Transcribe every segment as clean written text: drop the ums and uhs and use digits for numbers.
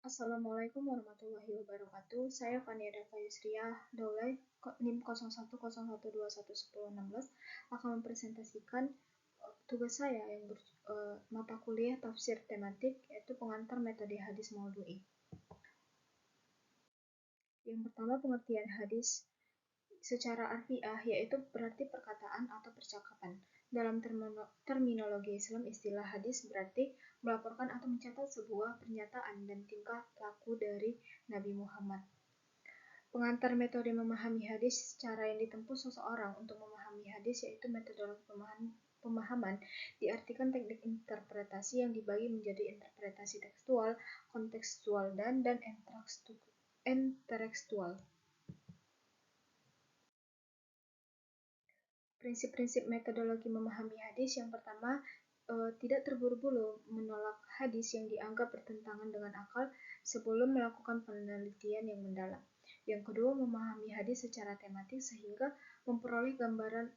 Assalamualaikum warahmatullahi wabarakatuh. Saya Fania Dava Yusria, Daulay NIM 0101211016 akan mempresentasikan tugas saya yang mata kuliah tafsir tematik, yaitu pengantar metode hadis maudhu'i. Yang pertama, pengertian hadis secara harfiah, yaitu berarti perkataan atau percakapan. Dalam terminologi Islam, istilah hadis berarti melaporkan atau mencatat sebuah pernyataan dan tingkah laku dari Nabi Muhammad. Pengantar metode memahami hadis, cara yang ditempuh seseorang untuk memahami hadis, yaitu metodologi pemahaman, diartikan teknik interpretasi yang dibagi menjadi interpretasi tekstual, kontekstual, dan intertekstual. Prinsip-prinsip metodologi memahami hadis. Yang pertama, tidak terburu-buru menolak hadis yang dianggap bertentangan dengan akal sebelum melakukan penelitian yang mendalam. Yang kedua, memahami hadis secara tematik sehingga memperoleh gambaran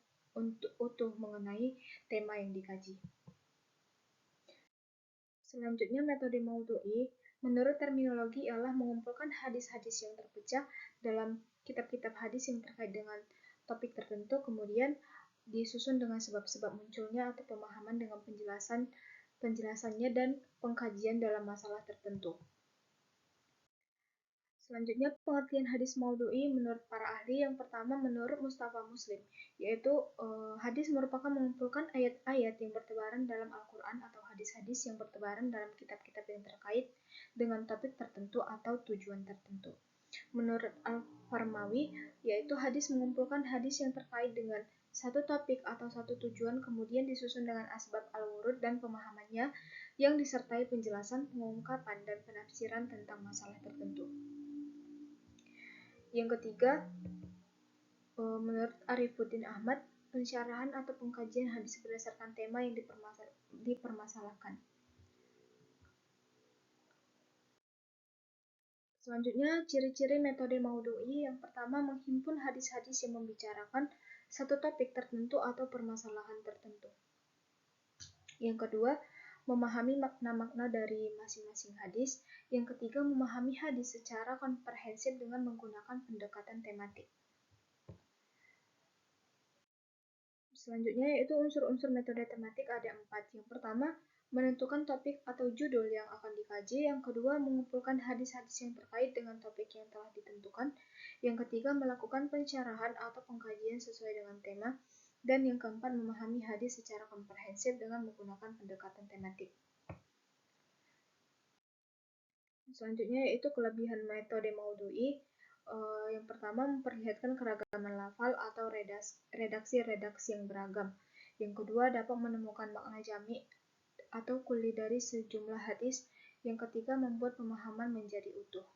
utuh mengenai tema yang dikaji. Selanjutnya, metode maudhu'i menurut terminologi ialah mengumpulkan hadis-hadis yang terpecah dalam kitab-kitab hadis yang terkait dengan topik tertentu, kemudian disusun dengan sebab-sebab munculnya atau pemahaman dengan penjelasannya dan pengkajian dalam masalah tertentu. Selanjutnya, pengertian hadis maudhu'i menurut para ahli. Yang pertama, menurut Mustafa Muslim, yaitu hadis merupakan mengumpulkan ayat-ayat yang bertebaran dalam Al-Quran atau hadis-hadis yang bertebaran dalam kitab-kitab yang terkait dengan topik tertentu atau tujuan tertentu. Menurut Al-Farmawi, yaitu hadis mengumpulkan hadis yang terkait dengan satu topik atau satu tujuan, kemudian disusun dengan asbab al-wurud dan pemahamannya yang disertai penjelasan, pengungkapan, dan penafsiran tentang masalah tertentu. Yang ketiga, menurut Arifuddin Ahmad, pensyarahan atau pengkajian hadis berdasarkan tema yang dipermasalahkan. Selanjutnya, ciri-ciri metode maudhu'i. Yang pertama, menghimpun hadis-hadis yang membicarakan satu topik tertentu atau permasalahan tertentu. Yang kedua, memahami makna-makna dari masing-masing hadis. Yang ketiga, memahami hadis secara komprehensif dengan menggunakan pendekatan tematik. Selanjutnya, yaitu unsur-unsur metode tematik ada 4. Yang pertama, menentukan topik atau judul yang akan dikaji. Yang kedua, mengumpulkan hadis-hadis yang terkait dengan topik yang telah ditentukan. Yang ketiga, melakukan pensyarahan atau pengkajian sesuai dengan tema. Dan yang keempat, memahami hadis secara komprehensif dengan menggunakan pendekatan tematik. Selanjutnya, yaitu kelebihan metode maudhu'i. Yang pertama, memperlihatkan keragaman lafal atau redaksi-redaksi yang beragam. Yang kedua, dapat menemukan makna jami' atau kulli dari sejumlah hadis. Yang ketiga, membuat pemahaman menjadi utuh.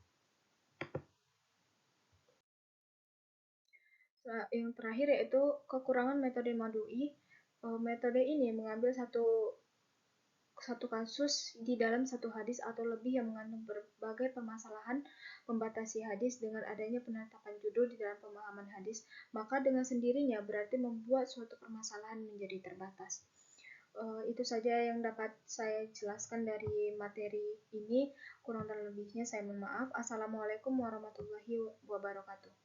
Yang terakhir yaitu kekurangan metode maudhu'i. Metode ini mengambil satu kasus di dalam satu hadis atau lebih yang mengandung berbagai permasalahan, membatasi hadis dengan adanya penetapan judul di dalam pemahaman hadis, maka dengan sendirinya berarti membuat suatu permasalahan menjadi terbatas. Itu saja yang dapat saya jelaskan dari materi ini. Kurang dan lebihnya saya mohon maaf. Assalamualaikum warahmatullahi wabarakatuh.